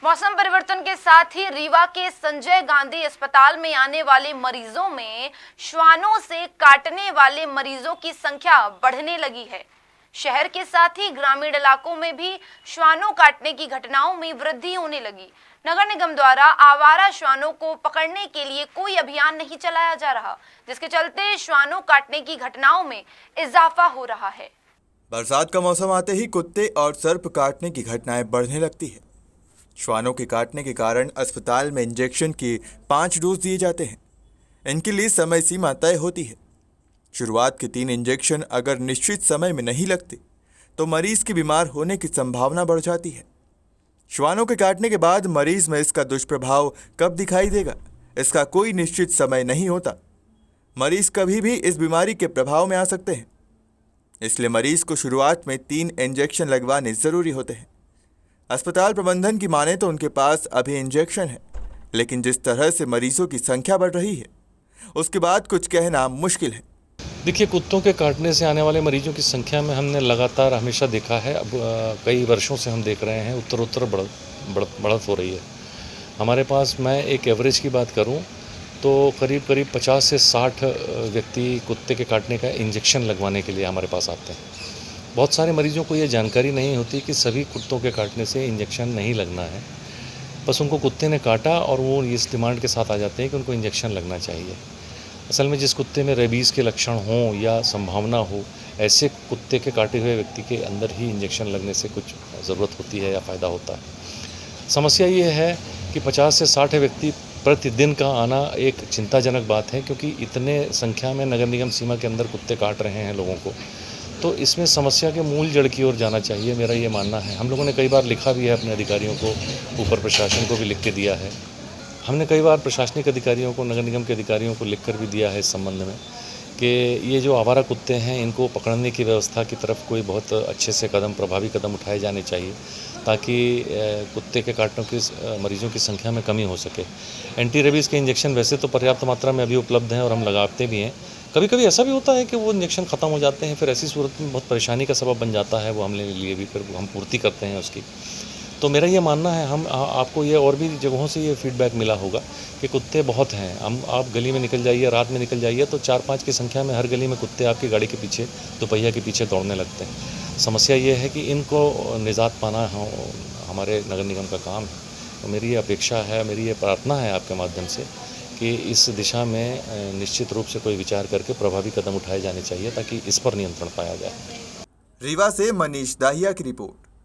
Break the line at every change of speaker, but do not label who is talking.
मौसम परिवर्तन के साथ ही रीवा के संजय गांधी अस्पताल में आने वाले मरीजों में श्वानों से काटने वाले मरीजों की संख्या बढ़ने लगी है। शहर के साथ ही ग्रामीण इलाकों में भी श्वानों काटने की घटनाओं में वृद्धि होने लगी। नगर निगम द्वारा आवारा श्वानों को पकड़ने के लिए कोई अभियान नहीं चलाया जा रहा, जिसके चलते श्वानों काटने की घटनाओं में इजाफा हो रहा है।
बरसात का मौसम आते ही कुत्ते और सर्प काटने की घटनाएं बढ़ने लगती है। श्वानों के काटने के कारण अस्पताल में इंजेक्शन के 5 डोज दिए जाते हैं। इनके लिए समय सीमा तय होती है। शुरुआत के 3 इंजेक्शन अगर निश्चित समय में नहीं लगते तो मरीज के बीमार होने की संभावना बढ़ जाती है। श्वानों के काटने के बाद मरीज में इसका दुष्प्रभाव कब दिखाई देगा, इसका कोई निश्चित समय नहीं होता। मरीज कभी भी इस बीमारी के प्रभाव में आ सकते हैं, इसलिए मरीज को शुरुआत में 3 इंजेक्शन लगवाने ज़रूरी होते हैं। अस्पताल प्रबंधन की माने तो उनके पास अभी इंजेक्शन है, लेकिन जिस तरह से मरीजों की संख्या बढ़ रही है उसके बाद कुछ कहना मुश्किल है।
देखिए, कुत्तों के काटने से आने वाले मरीजों की संख्या में हमने लगातार हमेशा देखा है। अब कई वर्षों से हम देख रहे हैं उत्तर बढ़त हो रही है। हमारे पास, मैं एक एवरेज की बात करूं तो करीब 50 से 60 व्यक्ति कुत्ते के काटने का इंजेक्शन लगवाने के लिए हमारे पास आते हैं। बहुत सारे मरीजों को ये जानकारी नहीं होती कि सभी कुत्तों के काटने से इंजेक्शन नहीं लगना है। बस उनको कुत्ते ने काटा और वो इस डिमांड के साथ आ जाते हैं कि उनको इंजेक्शन लगना चाहिए। असल में जिस कुत्ते में रेबीज़ के लक्षण हों या संभावना हो, ऐसे कुत्ते के काटे हुए व्यक्ति के अंदर ही इंजेक्शन लगने से कुछ ज़रूरत होती है या फ़ायदा होता है। समस्या ये है कि 50 से 60 व्यक्ति प्रतिदिन का आना एक चिंताजनक बात है, क्योंकि इतने संख्या में नगर निगम सीमा के अंदर कुत्ते काट रहे हैं लोगों को। तो इसमें समस्या के मूल जड़ की ओर जाना चाहिए, मेरा ये मानना है। हम लोगों ने कई बार लिखा भी है अपने अधिकारियों को, ऊपर प्रशासन को भी लिख के दिया है। हमने कई बार प्रशासनिक अधिकारियों को, नगर निगम के अधिकारियों को लिख कर भी दिया है इस संबंध में कि ये जो आवारा कुत्ते हैं इनको पकड़ने की व्यवस्था की तरफ कोई बहुत अच्छे से प्रभावी कदम उठाए जाने चाहिए, ताकि कुत्ते के काटने की मरीजों की संख्या में कमी हो सके। एंटी रेबीज़ के इंजेक्शन वैसे तो पर्याप्त मात्रा में अभी उपलब्ध हैं और हम लगाते भी हैं। कभी कभी ऐसा भी होता है कि वो इंजेक्शन ख़त्म हो जाते हैं, फिर ऐसी सूरत में बहुत परेशानी का सबब बन जाता है वो हमने लिए भी, फिर हम पूर्ति करते हैं उसकी। तो मेरा ये मानना है, हम आपको ये और भी जगहों से ये फीडबैक मिला होगा कि कुत्ते बहुत हैं। आप गली में निकल जाइए, रात में निकल जाइए तो 4-5 की संख्या में हर गली में कुत्ते आपकी गाड़ी के पीछे, दोपहिया के पीछे दौड़ने लगते हैं। समस्या ये है कि इनको निजात पाना हमारे नगर निगम का काम है। तो मेरी ये अपेक्षा है, मेरी ये प्रार्थना है आपके माध्यम से कि इस दिशा में निश्चित रूप से कोई विचार करके प्रभावी कदम उठाए जाने चाहिए ताकि इस पर नियंत्रण पाया जाए।
रीवा से मनीष दाहिया की रिपोर्ट।